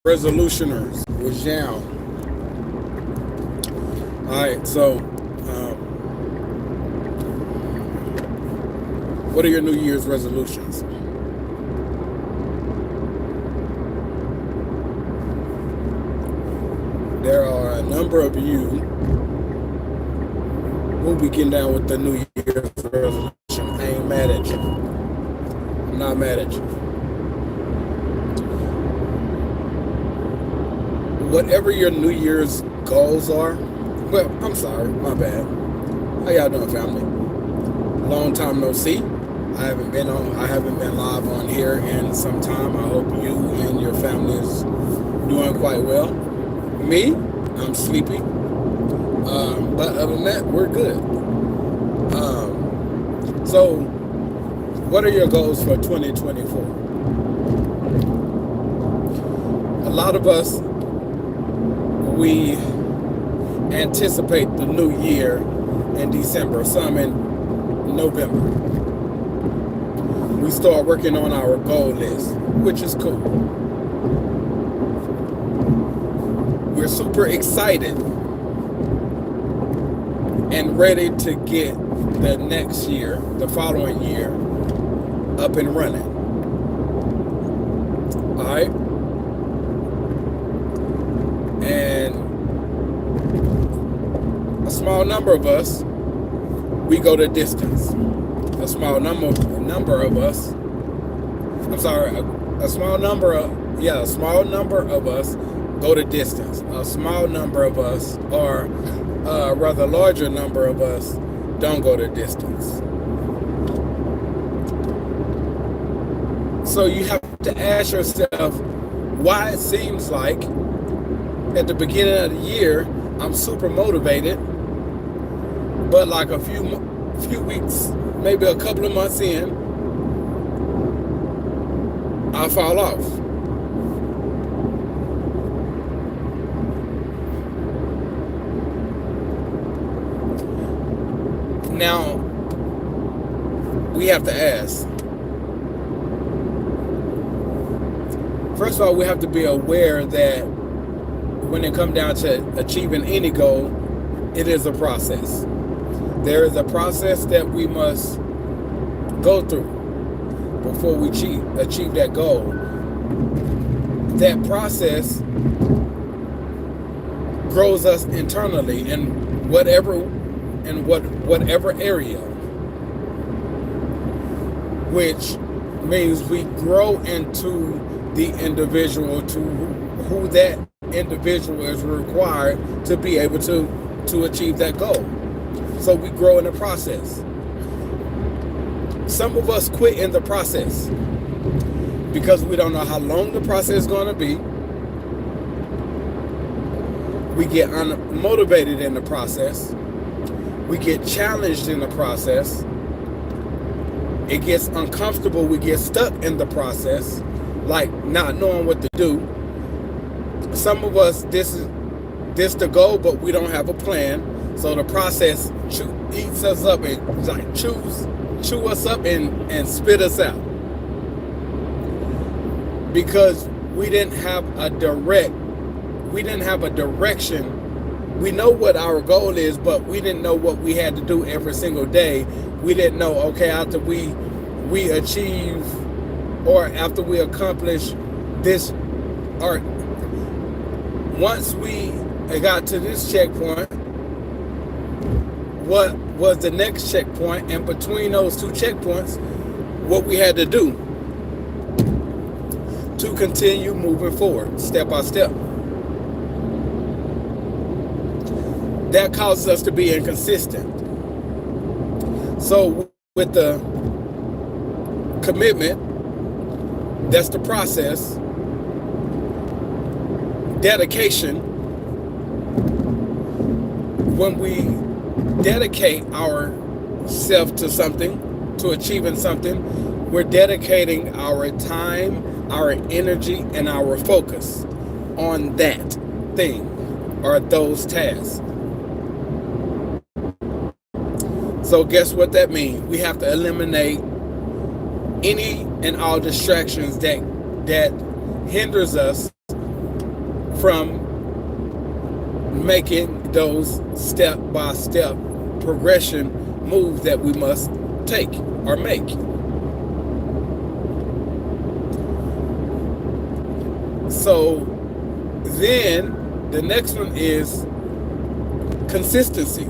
resolutioners with Zhao. All right, so what are your New Year's resolutions? There are a number of you who be getting down with the New Year's resolution. I ain't mad at you. I'm not mad at you. Whatever your New Year's goals are, well, I'm sorry, my bad. How y'all doing, family? Long time no see. I haven't been live on here in some time. I hope you and your family is doing quite well. Me, I'm sleepy. But other than that, we're good. So, what are your goals for 2024? A lot of us, we anticipate the new year in December, some in November. We start working on our goal list, which is cool. We're super excited and ready to get the next year, the following year, up and running. All right? And a small number of us, we go the distance. A small number of us, I'm sorry, a small number of us go the distance. A small number of us, or a rather larger number of us, don't go the distance. So you have to ask yourself why it seems like at the beginning of the year I'm super motivated, but like a few weeks, maybe a couple of months in, I fall off. Now, we have to ask. First of all, we have to be aware that when it comes down to achieving any goal, it is a process. There is a process that we must go through before we achieve that goal. That process grows us internally in whatever area, which means we grow into the individual to who that individual is required to be able to achieve that goal. So we grow in the process. Some of us quit in the process because we don't know how long the process is going to be. We get unmotivated in the process. We get challenged in the process. It gets uncomfortable. We get stuck in the process, like not knowing what to do. Some of us, this the goal, but we don't have a plan. So the process eats us up and like chew us up and spit us out, because we didn't have a direction. We know what our goal is, but we didn't know what we had to do every single day. We didn't know, okay, after we achieve, or after we accomplish this, or once we got to this checkpoint, what was the next checkpoint, and between those two checkpoints, what we had to do to continue moving forward, step by step. That causes us to be inconsistent. So with the commitment, that's the process. Dedication, when we dedicate ourselves to something, to achieving something, we're dedicating our time, our energy, and our focus on that thing or those tasks. So guess what that means? We have to eliminate any and all distractions that hinders us from making those step-by-step progression moves that we must take or make. So then the next one is consistency.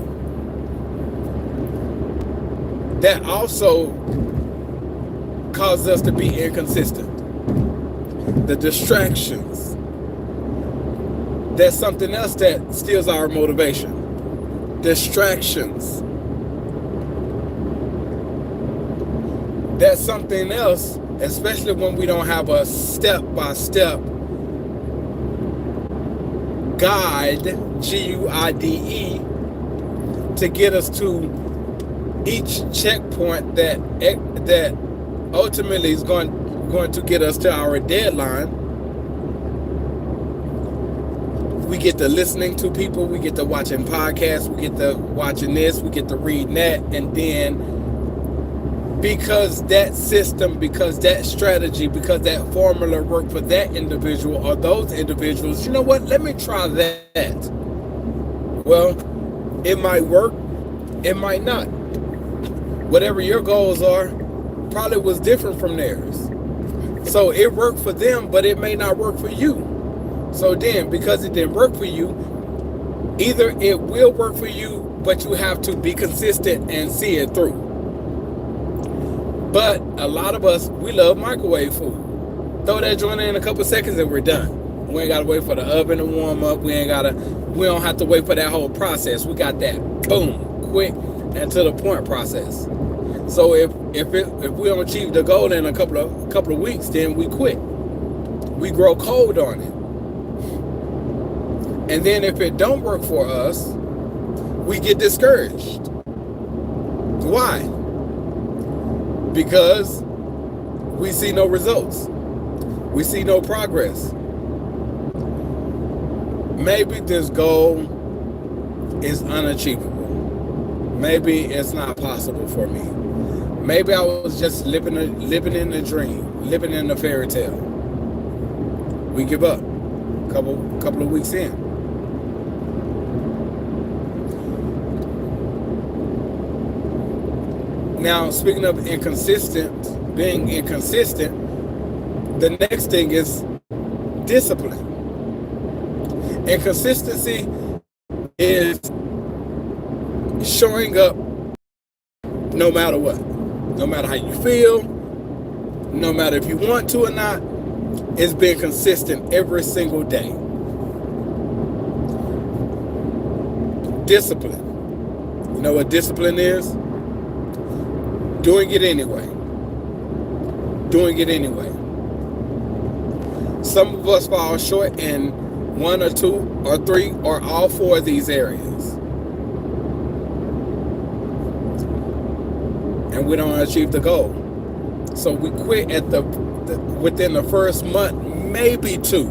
That also causes us to be inconsistent. The distractions. That's something else that steals our motivation. Distractions. That's something else, especially when we don't have a step-by-step guide, G-U-I-D-E, to get us to each checkpoint that ultimately is going to get us to our deadline. We get to listening to people, we get to watching podcasts, we get to watching this, we get to reading that, and then because that system, because that strategy, because that formula worked for that individual or those individuals, you know what, let me try that. Well, it might work, it might not. Whatever your goals are probably was different from theirs. So it worked for them, but it may not work for you. So then, because it didn't work for you, either it will work for you, but you have to be consistent and see it through. But a lot of us, we love microwave food. Throw that joint in a couple seconds and we're done. We ain't gotta wait for the oven to warm up. We don't have to wait for that whole process. We got that boom, quick and to the point process. So if we don't achieve the goal in a couple of weeks, then we quit. We grow cold on it. And then if it don't work for us, we get discouraged. Why? Because we see no results. We see no progress. Maybe this goal is unachievable. Maybe it's not possible for me. Maybe I was just living in a dream, living in a fairy tale. We give up. Couple of weeks in. Now, speaking of being inconsistent, the next thing is discipline. Inconsistency is showing up no matter what. No matter how you feel, no matter if you want to or not, it's being consistent every single day. Discipline. You know what discipline is? Doing it anyway. Doing it anyway. Some of us fall short in 1 or 2 or 3 or all 4 of these areas. And we don't achieve the goal. So we quit at within the first month, maybe 2.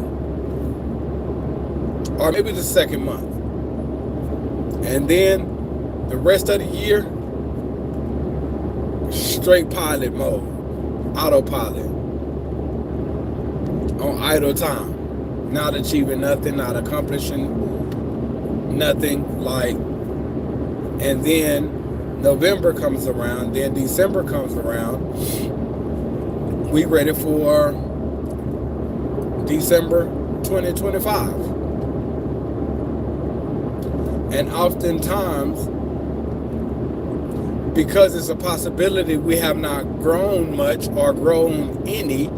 Or maybe the second month. And then the rest of the year, straight pilot mode, autopilot, on idle time, not achieving nothing, not accomplishing nothing, and then November comes around, then December comes around, we ready for December 2025. And oftentimes, because it's a possibility we have not grown much or grown any,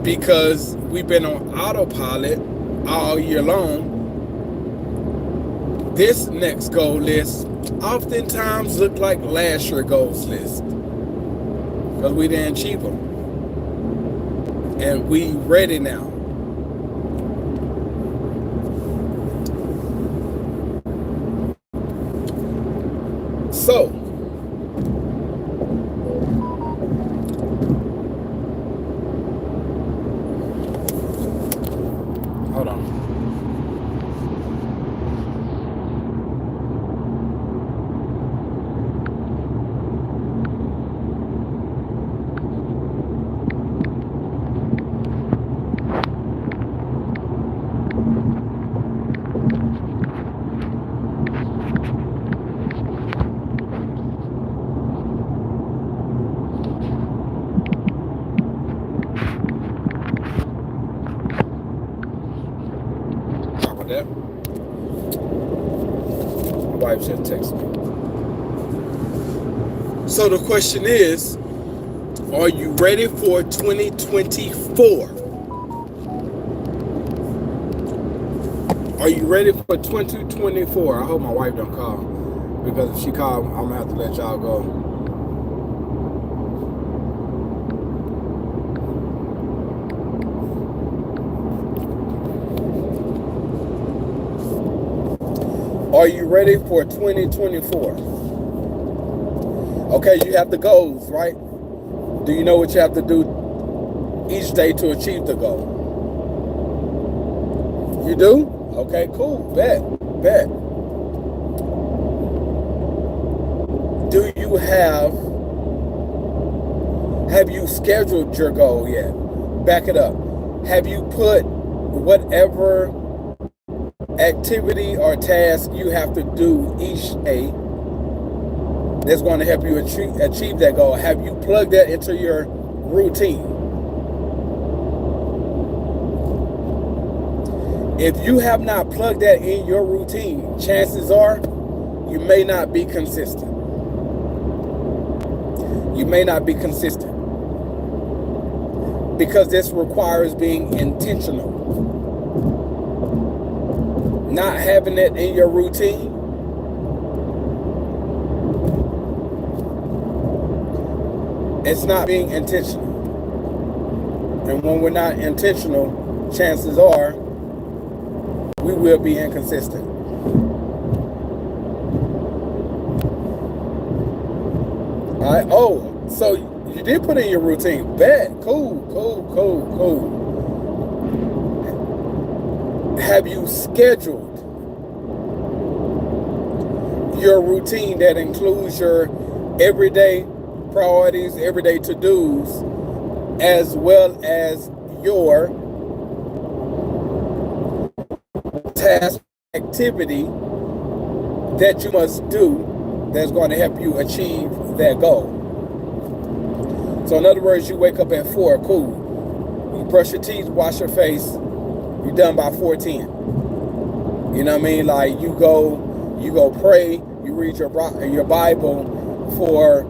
because we've been on autopilot all year long, this next goal list oftentimes look like last year's goals list, because we didn't achieve them. And we ready now. So, hold on. about that. My wife just texted me. So the question is, are you ready for 2024? Are you ready for 2024? I hope my wife don't call, because if she calls, I'm gonna have to let y'all go. Are you ready for 2024? Okay, you have the goals, right? Do you know what you have to do each day to achieve the goal? You do? Okay, cool. Bet. Do you have you scheduled your goal yet? Back it up. Have you put whatever activity or task you have to do each day that's going to help you achieve that goal? Have you plugged that into your routine? If you have not plugged that in your routine, chances are you may not be consistent. You may not be consistent, because this requires being intentional. Not having it in your routine it's not being intentional. And when we're not intentional, chances are we will be inconsistent. All right. Oh, so you did put in your routine. Bet. Cool. Have you scheduled your routine that includes your everyday priorities, everyday to-dos, as well as your task activity that you must do that's going to help you achieve that goal? So in other words, you wake up at 4, cool. You brush your teeth, wash your face, you're done by 4:10. You know what I mean? Like you go pray, you read your Bible for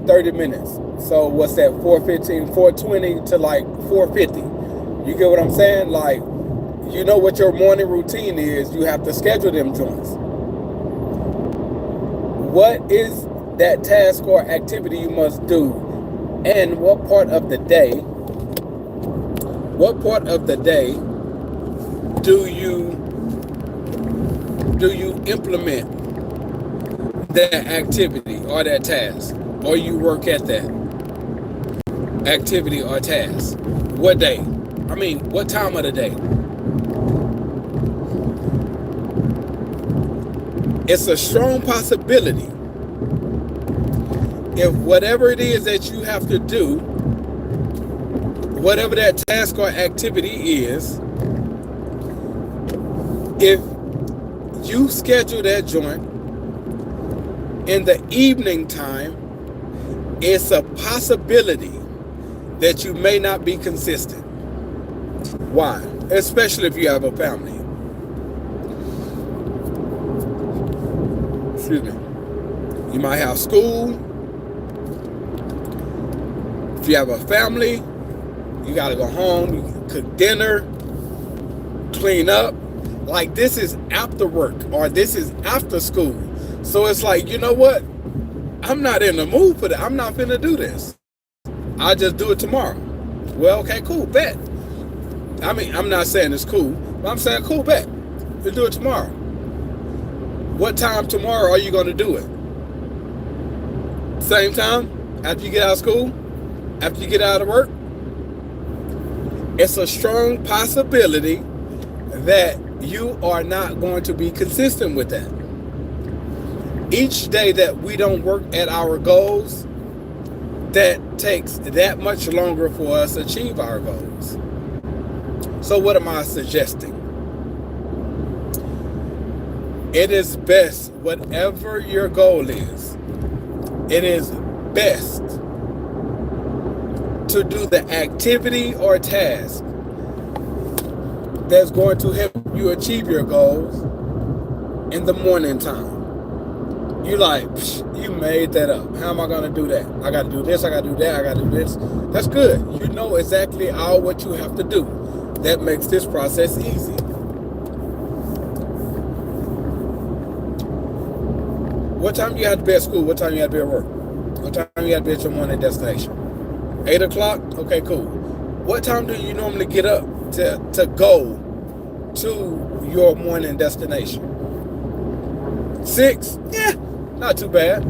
30 minutes. So what's that? 4:15, 4:20 to like 4:50. You get what I'm saying? Like, you know what your morning routine is. You have to schedule them joints. What is that task or activity you must do? And what part of the day do you implement that activity or that task, or you work at that activity or task? What day? I mean, what time of the day? It's a strong possibility if whatever it is that you have to do, whatever that task or activity is, if you schedule that joint in the evening time, it's a possibility that you may not be consistent. Why? Especially if you have a family. Excuse me. You might have school. If you have a family, you got to go home, you cook dinner, clean up. Like, this is after work, or this is after school. So it's like, you know what? I'm not in the mood for that. I'm not finna do this. I'll just do it tomorrow. Well, okay, cool, bet. I mean, I'm not saying it's cool, but I'm saying cool, bet. We'll do it tomorrow. What time tomorrow are you going to do it? Same time? After you get out of school? After you get out of work? It's a strong possibility that you are not going to be consistent with that. Each day that we don't work at our goals, that takes that much longer for us to achieve our goals. So what am I suggesting? It is best, whatever your goal is, it is best to do the activity or task that's going to help you achieve your goals in the morning time. You like, you made that up. How am I going to do that? I got to do this, I got to do that, I got to do this. That's good. You know exactly all what you have to do. That makes this process easy. What time you have to be at school? What time you have to be at work? What time you have to be at your morning destination? 8 o'clock? Okay, cool. What time do you normally get up to go to your morning destination? 6? Yeah, not too bad.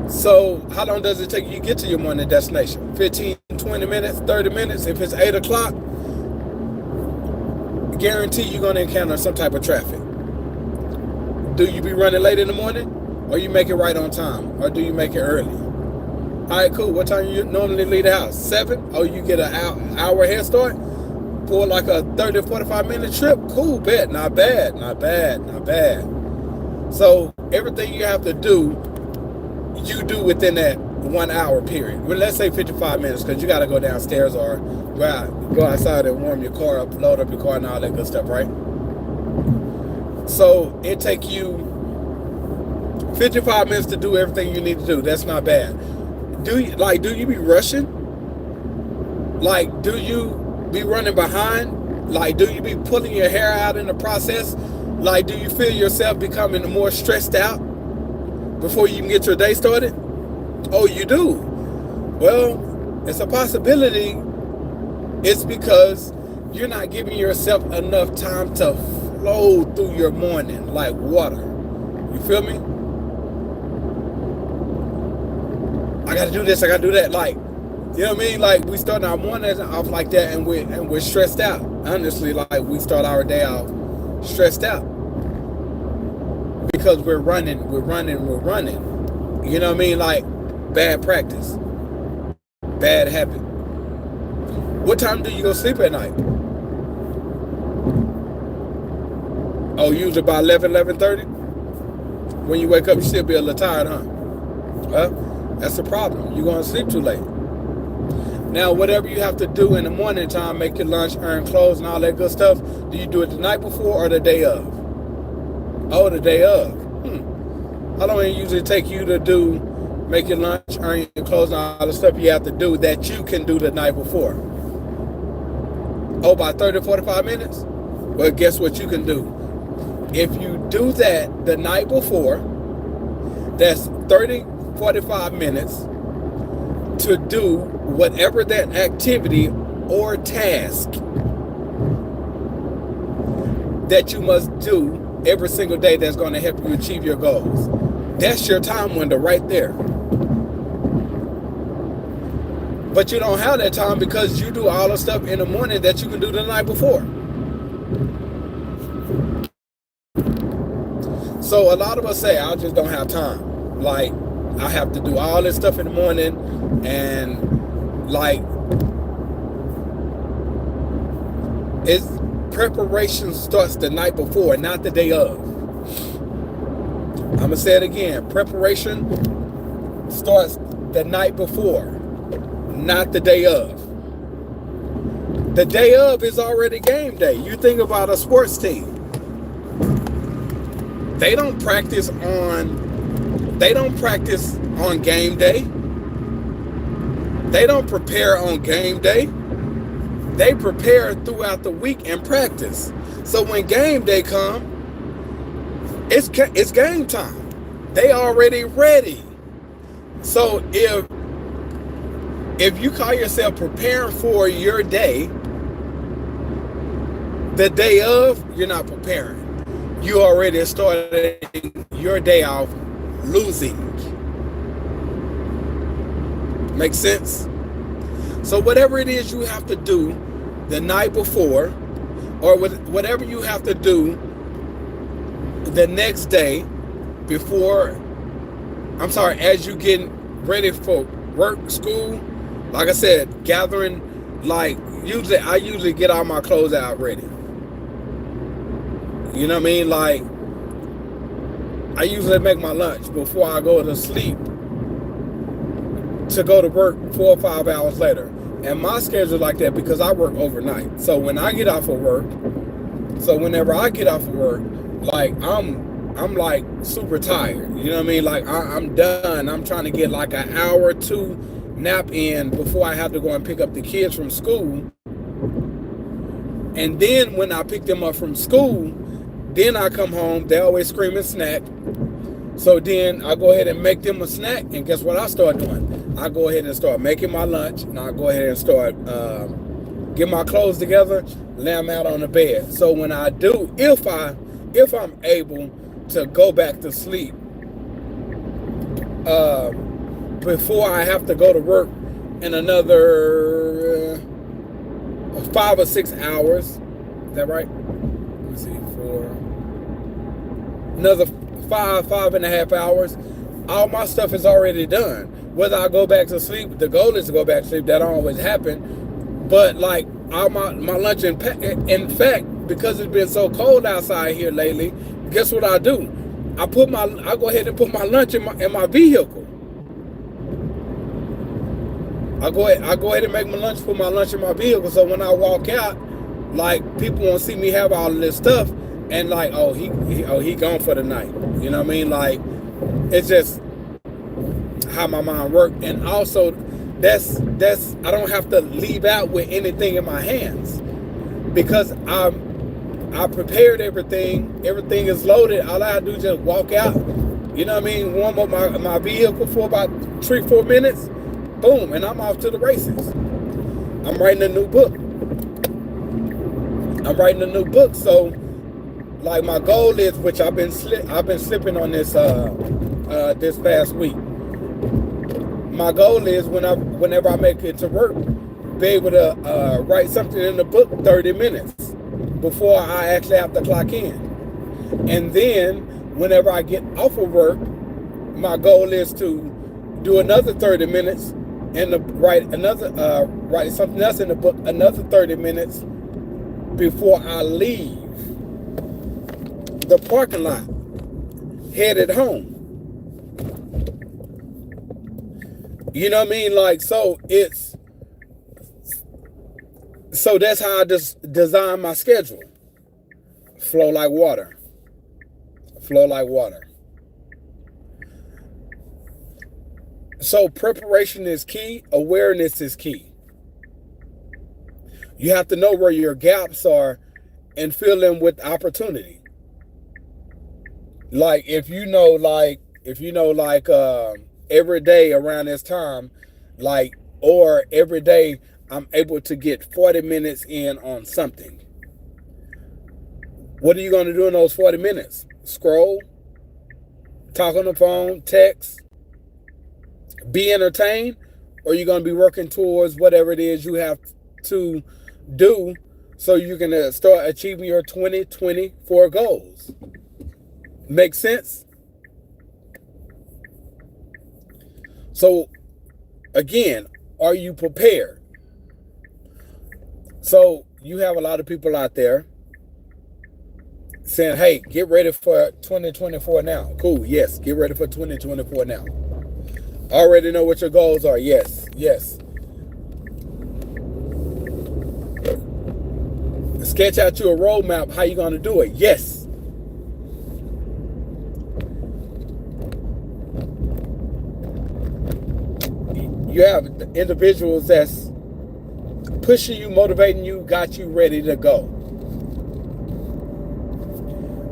So how long does it take you to get to your morning destination? 15, 20 minutes, 30 minutes? If it's 8 o'clock, guarantee you're going to encounter some type of traffic. Do you be running late in the morning? Or you make it right on time? Or do you make it early? All right, cool. What time you normally leave the house? 7? Oh, you get an hour head start for like a 30 to 45 minute trip? Cool, bet. Not bad, not bad, not bad. So everything you have to do, you do within that 1 hour period. Well, let's say 55 minutes because you got to go downstairs or go outside and warm your car up, load up your car and all that good stuff, right? So it take you 55 minutes to do everything you need to do. That's not bad. Do you be rushing? Like, do you be running behind? Like, do you be pulling your hair out in the process? Like, do you feel yourself becoming more stressed out before you can get your day started? Oh, you do? Well, it's a possibility. It's because you're not giving yourself enough time to flow through your morning like water. You feel me? I gotta do this, I gotta do that. Like, you know what I mean? Like, we start our mornings off like that and we're stressed out. Honestly, like, we start our day off stressed out. Because we're running. You know what I mean? Like, bad practice. Bad habit. What time do you go sleep at night? Oh, usually by 11:30? When you wake up, you still be a little tired, huh? Well, that's the problem. You're going to sleep too late. Now, whatever you have to do in the morning time, make your lunch, earn clothes, and all that good stuff, do you do it the night before or the day of? Oh, the day of. How long it usually take you to make your lunch, earn your clothes, and all the stuff you have to do that you can do the night before? Oh, by 30 to 45 minutes? Well, guess what you can do? If you do that the night before, that's 30, 45 minutes to do whatever that activity or task that you must do every single day that's going to help you achieve your goals. That's your time window right there. But you don't have that time because you do all the stuff in the morning that you can do the night before. So a lot of us say, I just don't have time. Like, I have to do all this stuff in the morning, and like, it's preparation starts the night before, not the day of. I'm gonna say it again. Preparation starts the night before, not the day of. The day of is already game day. You think about a sports team. They don't practice on game day. They don't prepare on game day. They prepare throughout the week and practice. So when game day comes, it's game time. They already ready. So if you call yourself preparing for your day, the day of, you're not preparing. You already started your day off losing. Make sense? So whatever it is you have to do the night before, or whatever you have to do the next day as you getting ready for work, school, like I said, gathering, like, I usually get all my clothes out ready. You know what I mean? Like, I usually make my lunch before I go to sleep to go to work 4 or 5 hours later. And my schedule like that because I work overnight. So when I get off of work, so whenever I get off of work, like I'm like super tired. You know what I mean? Like I'm done. I'm trying to get like an hour or two nap in before I have to go and pick up the kids from school. And then when I pick them up from school, then I come home. They always scream and snack. So then I go ahead and make them a snack. And guess what I start doing? I go ahead and start making my lunch. And I go ahead and start get my clothes together, lay them out on the bed. So when I do, if I'm able to go back to sleep before I have to go to work in another 5 or 6 hours. Is that right? Let me see, another 5.5 hours. All my stuff is already done. Whether I go back to sleep, the goal is to go back to sleep. That don't always happen. But like all my lunch, in fact, because it's been so cold outside here lately, guess what I do? I go ahead and put my lunch in my vehicle. I go ahead and make my lunch, put my lunch in my vehicle, so when I walk out, like people won't see me have all of this stuff, and like, oh he gone for the night. You know what I mean? Like, it's just how my mind works, and also that's I don't have to leave out with anything in my hands because I prepared everything. Everything is loaded. All I have to do is just walk out. You know what I mean? Warm up my vehicle for about 3-4 minutes. Boom, and I'm off to the races. I'm writing a new book. So like my goal is, which I've been slipping on this this past week. My goal is whenever I make it to work, be able to write something in the book 30 minutes before I actually have to clock in. And then whenever I get off of work, my goal is to do another 30 minutes and write something else in the book, another 30 minutes before I leave the parking lot, headed home. You know what I mean? Like, so that's how I just design my schedule. Flow like water. Flow like water. So preparation is key. Awareness is key. You have to know where your gaps are and fill them with opportunity. Like if you know every day around this time, or every day I'm able to get 40 minutes in on something. What are you going to do in those 40 minutes? Scroll, talk on the phone, text, be entertained, or you're going to be working towards whatever it is you have to do so you can start achieving your 2024 goals. Make sense? So, again, are you prepared? So, you have a lot of people out there saying, hey, get ready for 2024 now. Cool, yes, get ready for 2024 now. Already know what your goals are. Yes. Sketch out you a roadmap. How you going to do it? Yes. You have individuals that's pushing you, motivating you, got you ready to go.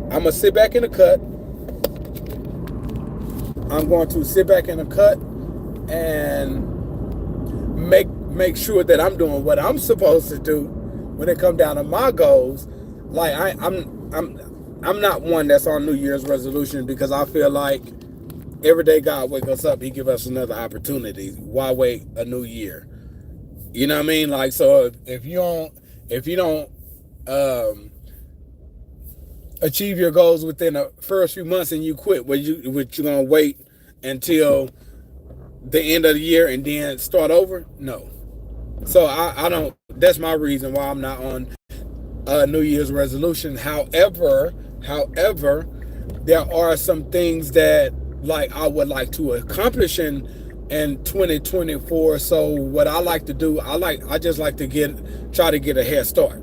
I'm going to sit back in the cut. I'm going to sit back in the cut and make sure that I'm doing what I'm supposed to do when it comes down to my goals. Like I'm not one that's on New Year's resolution, because I feel like every day God wake us up, He give us another opportunity. Why wait a new year? You know what I mean? Like, so if you don't achieve your goals within the first few months and you quit, what you gonna wait until the end of the year and then start over? No. So I don't. That's my reason why I'm not on New Year's resolution. However, there are some things that I would like to accomplish in in 2024. So what I like to do, I just like to try to get a head start.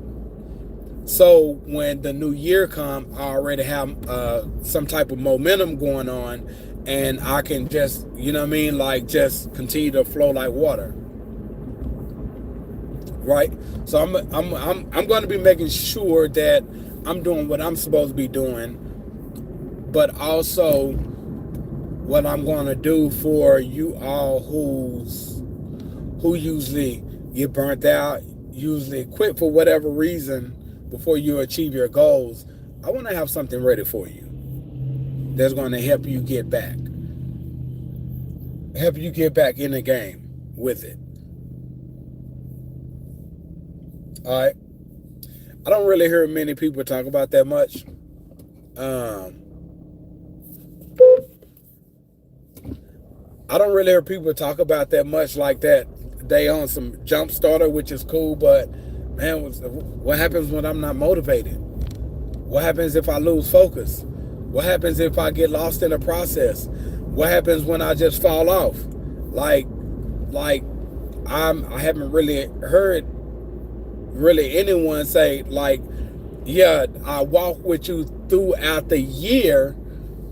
So when the new year comes, I already have some type of momentum going on, and I can just, you know what I mean, like just continue to flow like water, right? So I'm going to be making sure that I'm doing what I'm supposed to be doing, but also what I'm going to do for you all who usually get burnt out, usually quit for whatever reason before you achieve your goals. I want to have something ready for you that's going to help you get back in the game with it. All right. I don't really hear many people talk about that much. I don't really hear people talk about that much like that. They on some jump starter, which is cool, but man, what happens when I'm not motivated? What happens if I lose focus? What happens if I get lost in the process? What happens when I just fall off? Like, like I haven't really heard anyone say like, yeah, I walk with you throughout the year.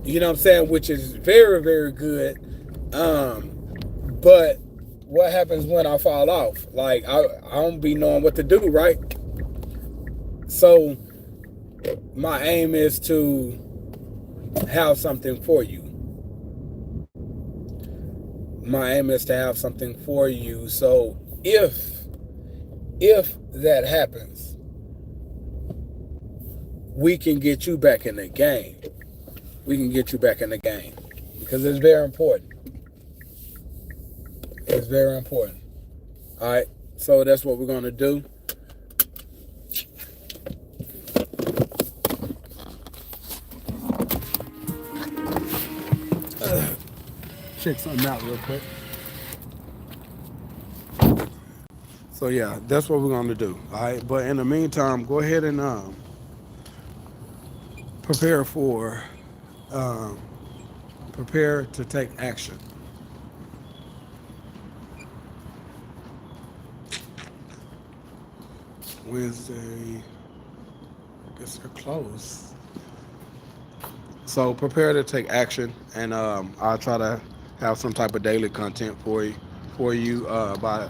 You know what I'm saying? Which is very, very good. But what happens when I fall off? Like I don't be knowing what to do, right? So my aim is to have something for you. My aim is to have something for you. So if that happens, we can get you back in the game. We can get you back in the game because it's very important. It's very important. All right. So that's what we're going to do. Check something out real quick. So yeah, that's what we're going to do. All right. But in the meantime, go ahead and prepare for prepare to take action. Wednesday, I guess they're closed. So prepare to take action, and I'll try to have some type of daily content for you by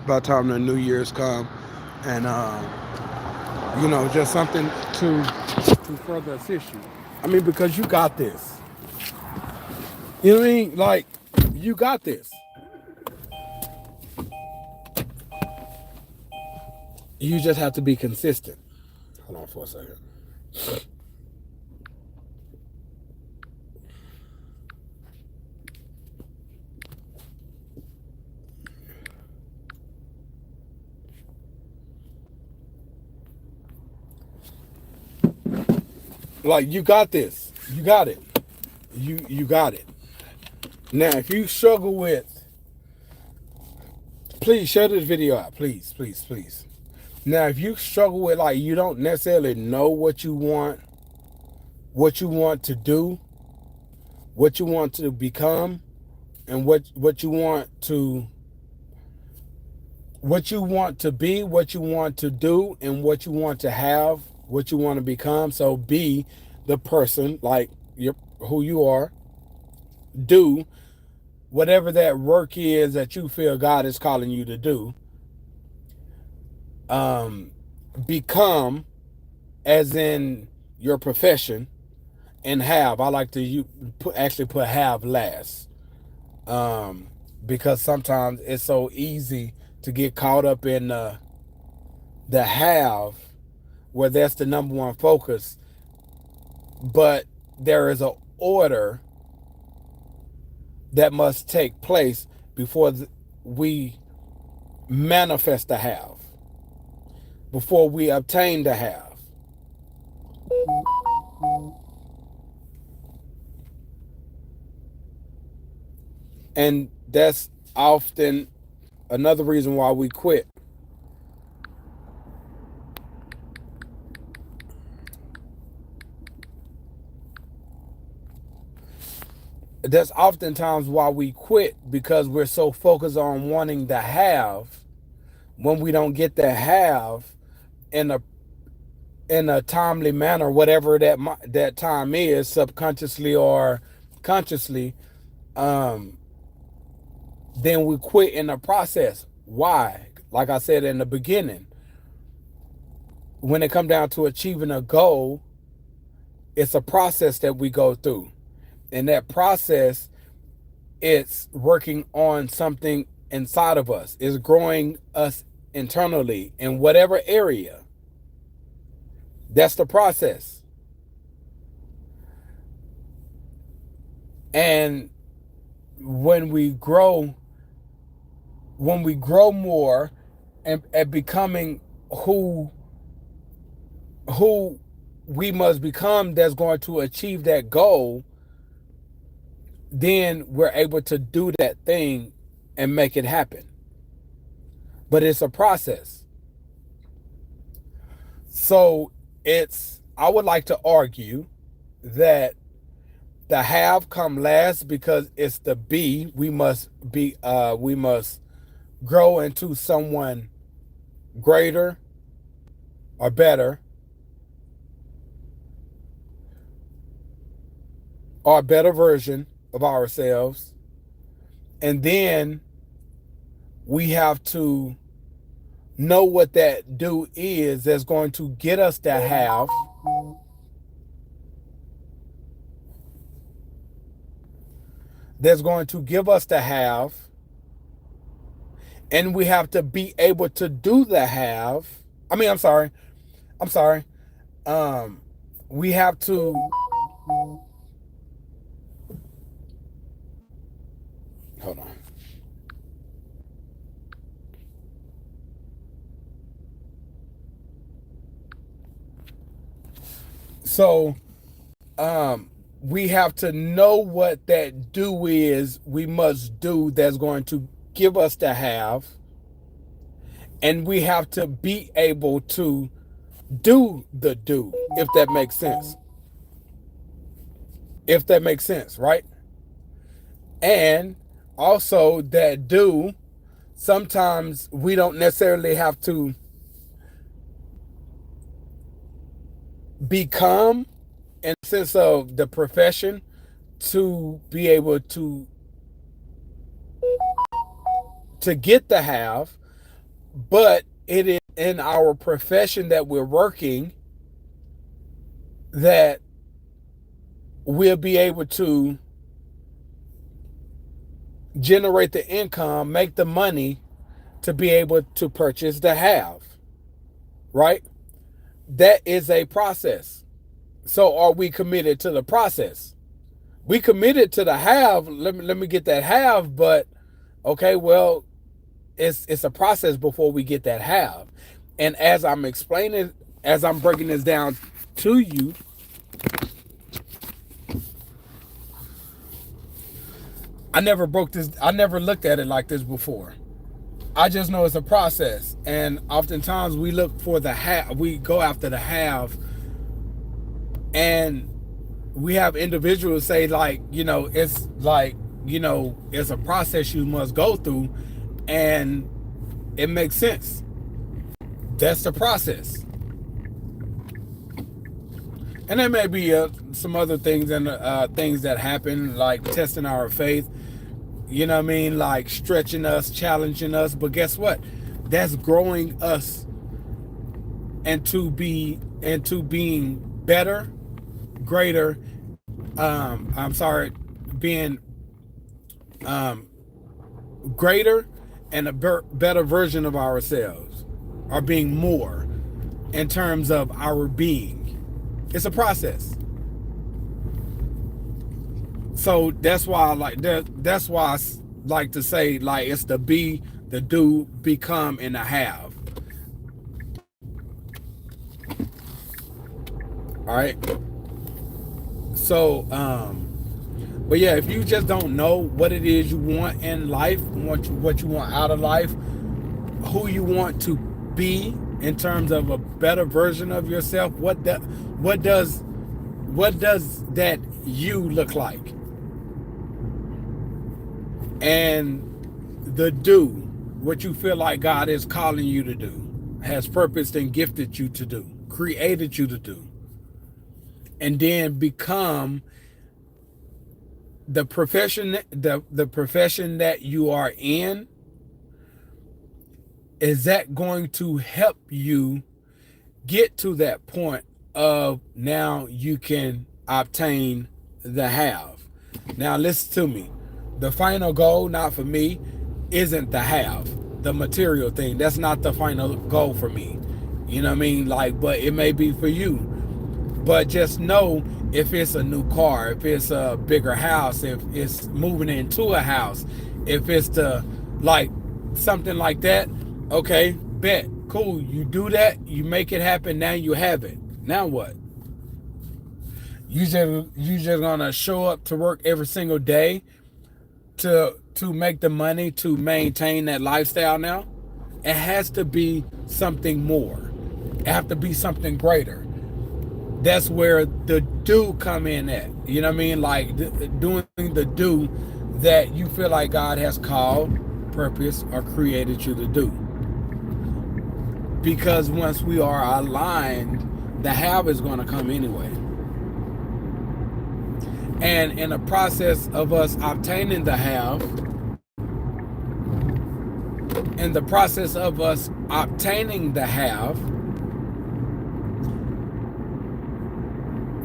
the time the New Year's come, and just something to further assist you. I mean, because you got this. You know what I mean? Like, you got this. You just have to be consistent. Hold on for a second. Like, you got this. You got it. You got it. Now, if you struggle with, please share this video out. Please, please, please. Now, if you struggle with, like, you don't necessarily know what you want to do, what you want to become, and what you want to be, what you want to do, and what you want to have, what you want to become. So be the person, like who you are. Do whatever that work is that you feel God is calling you to do. Become, as in your profession, and have. I like to actually put have last, because sometimes it's so easy to get caught up in the have, where that's the number one focus. But there is an order that must take place before we manifest the have, before we obtain the have. And that's often another reason why we quit. that's oftentimes why we quit, because we're so focused on wanting to have when we don't get to have in a timely manner, whatever that time is, subconsciously or consciously. Then we quit in the process. Why? Like I said in the beginning, when it comes down to achieving a goal, it's a process that we go through. And that process, it's working on something inside of us. It's growing us internally in whatever area. That's the process. And when we grow more and becoming who we must become, that's going to achieve that goal, then we're able to do that thing and make it happen. But it's a process. So I would like to argue that the have come last, because it's the be. We must grow into someone greater or better, or a better version of ourselves. And then we have to know what that do is that's going to get us to have. That's going to give us the have. And we have to be able to do the have. I'm sorry. We have to. Hold on. So, we have to know what that do is we must do that's going to give us the have. And we have to be able to do the do, if that makes sense. If that makes sense, right? And also that do, sometimes we don't necessarily have to become, in the sense of the profession, to be able to get the have, but it is in our profession that we're working that we'll be able to generate the income, make the money to be able to purchase the have, right? That is a process. So are we committed to the process? We committed to the have. Let me get that have, but okay, well, it's a process before we get that have. And as I'm explaining, as I'm breaking this down to you, I never looked at it like this before. I just know it's a process. And oftentimes we look for the have, we go after the have, and we have individuals say, like, it's like, it's a process you must go through, and it makes sense. That's the process. And there may be some other things and things that happen, like testing our faith, like stretching us, challenging us. But guess what? That's growing us into being better, greater. Being greater and a better version of ourselves, or being more in terms of our being. It's a process. So that's why I like to say, like, it's the be, the do, become, and the have. All right. So, but yeah, if you just don't know what it is you want in life, what you want out of life, who you want to be in terms of a better version of yourself, what does that you look like? And the do, what you feel like God is calling you to do, has purposed and gifted you to do, created you to do. And then become the profession, the profession that you are in. Is that going to help you get to that point of now you can obtain the have? Now listen to me. The final goal, not for me, isn't the have, the material thing. That's not the final goal for me. You know what I mean? Like, but it may be for you. But just know, if it's a new car, if it's a bigger house, if it's moving into a house, if it's the, like, something like that, okay, bet, cool, you do that, you make it happen, now you have it. Now what? You just gonna show up to work every single day to make the money to maintain that lifestyle now? It has to be something more. It has to be something greater. That's where the do come in at. You know what I mean? Like doing the do that you feel like God has called, purpose, or created you to do. Because once we are aligned, the have is going to come anyway. And in the process of us obtaining the have, in the process of us obtaining the have,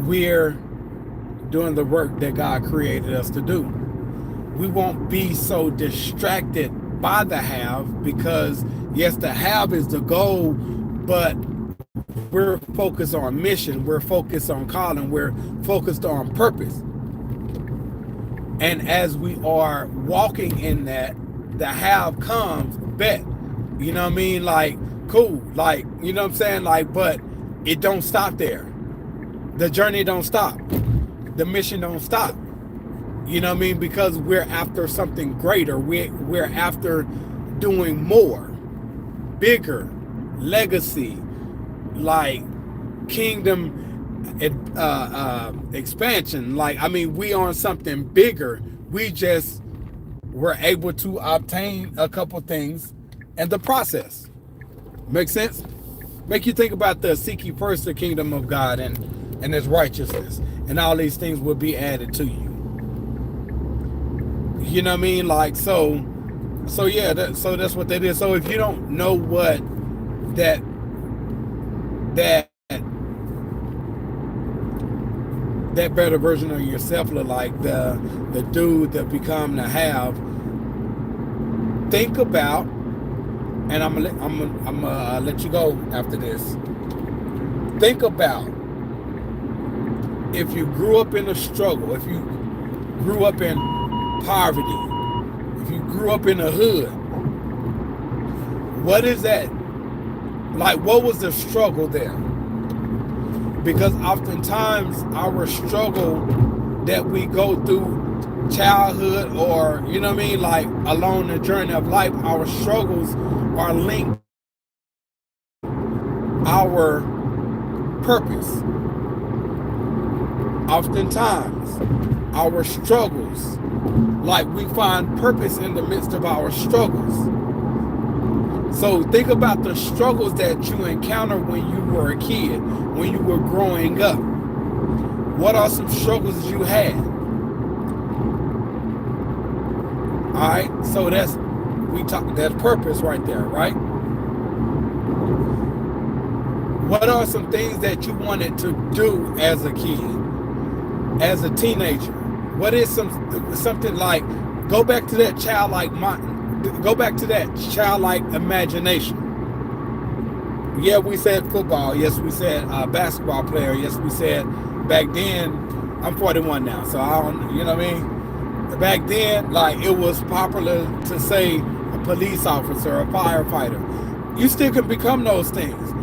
we're doing the work that God created us to do. We won't be so distracted by the have, because yes, the have is the goal, but we're focused on mission, we're focused on calling, we're focused on purpose. And as we are walking in that, the have comes, bet. You know what I mean? Like, cool, like, you know what I'm saying? Like, but it don't stop there. The journey don't stop. The mission don't stop. You know what I mean? Because we're after something greater. We're after doing more, bigger, legacy, like kingdom expansion. Like, I mean, we on something bigger. We just were able to obtain a couple things in the process. Make sense? Make you think about the seek ye first the kingdom of God and his righteousness, and all these things will be added to you. You know what I mean? Like, so yeah, so that's what that is. So if you don't know what that better version of yourself look like, the do, the become, the have, think about, and I'm gonna let you go after this. Think about, if you grew up in a struggle, if you grew up in poverty, if you grew up in a hood, what is that? Like, what was the struggle there? Because oftentimes our struggle that we go through childhood, or, you know what I mean, like along the journey of life, our struggles are linked our purpose. Oftentimes our struggles, like, we find purpose in the midst of our struggles. So think about the struggles that you encountered when you were a kid, when you were growing up. What are some struggles you had? All right, so that's purpose right there, right? What are some things that you wanted to do as a kid, as a teenager? What is something like, go back to that childlike imagination. Yeah, we said football. Yes, we said basketball player. Yes, we said back then. I'm 41 now, so I don't, you know what I mean? Back then, like, it was popular to say a police officer, a firefighter. You still can become those things.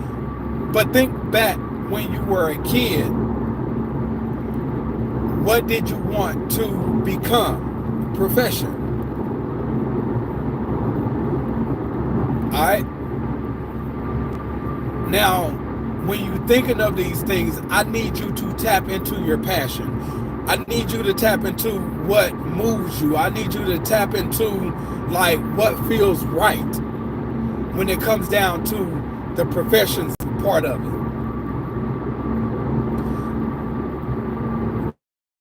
But think back when you were a kid. What did you want to become? Profession. All right. Now, when you're thinking of these things, I need you to tap into your passion. I need you to tap into what moves you. I need you to tap into like what feels right when it comes down to the professions part of it.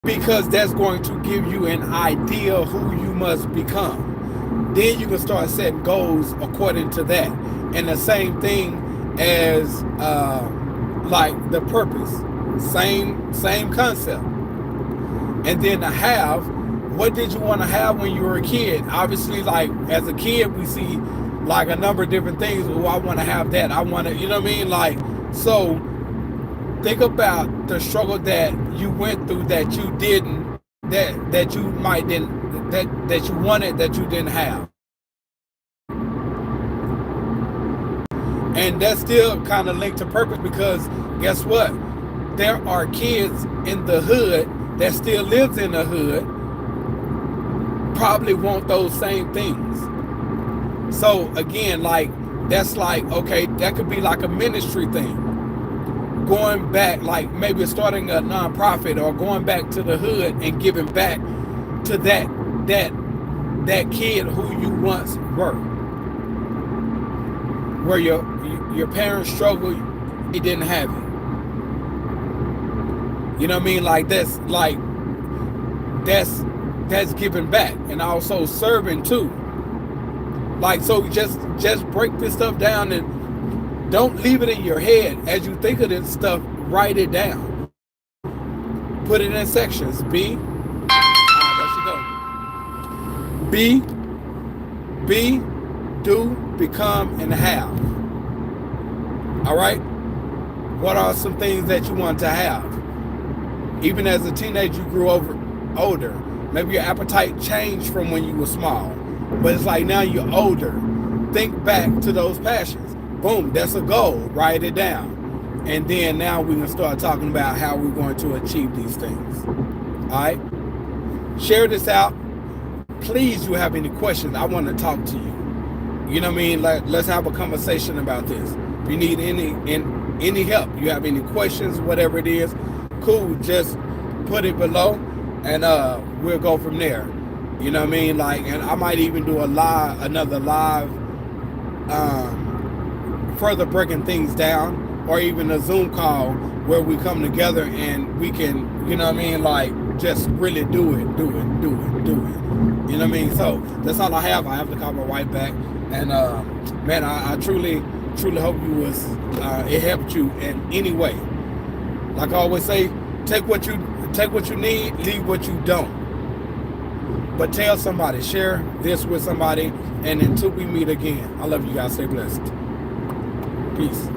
Because that's going to give you an idea who you must become. Then you can start setting goals according to that. And the same thing as like the purpose. Same concept. And then the have, what did you want to have when you were a kid? Obviously, like as a kid, we see like a number of different things. Oh, I want to have that. I want to, you know what I mean? Like, so think about the struggle that you went through that you didn't, that you might didn't, that you wanted that you didn't have. And that's still kind of linked to purpose, because guess what? There are kids in the hood that still lives in the hood, probably want those same things. So again, like that's like, okay, that could be like a ministry thing. Going back, like maybe starting a nonprofit or going back to the hood and giving back to that kid who you once were. Where your parents struggled, you didn't have it. You know what I mean? Like that's giving back, and also serving too. Like, so just break this stuff down and don't leave it in your head. As you think of this stuff, write it down. Put it in sections. Be, there she go. Be, do, become, and have. All right? What are some things that you want to have? Even as a teenager, you grew older. Maybe your appetite changed from when you were small. But it's like now you're older. Think back to those passions. Boom, that's a goal. Write it down. And then now we can start talking about how we're going to achieve these things. All right? Share this out. Please, you have any questions, I want to talk to you. You know what I mean? Let's have a conversation about this. If you need any help, you have any questions, whatever it is, cool, just put it below and we'll go from there. You know what I mean? Like, and I might even do another live further breaking things down, or even a Zoom call where we come together and we can, you know what I mean, like just really do it. You know what I mean? So that's all I have. I have to call my wife back, and man, I truly hope it helped you in any way. Like I always say, take what you need, leave what you don't. But tell somebody, share this with somebody, and until we meet again, I love you guys. Stay blessed. Peace.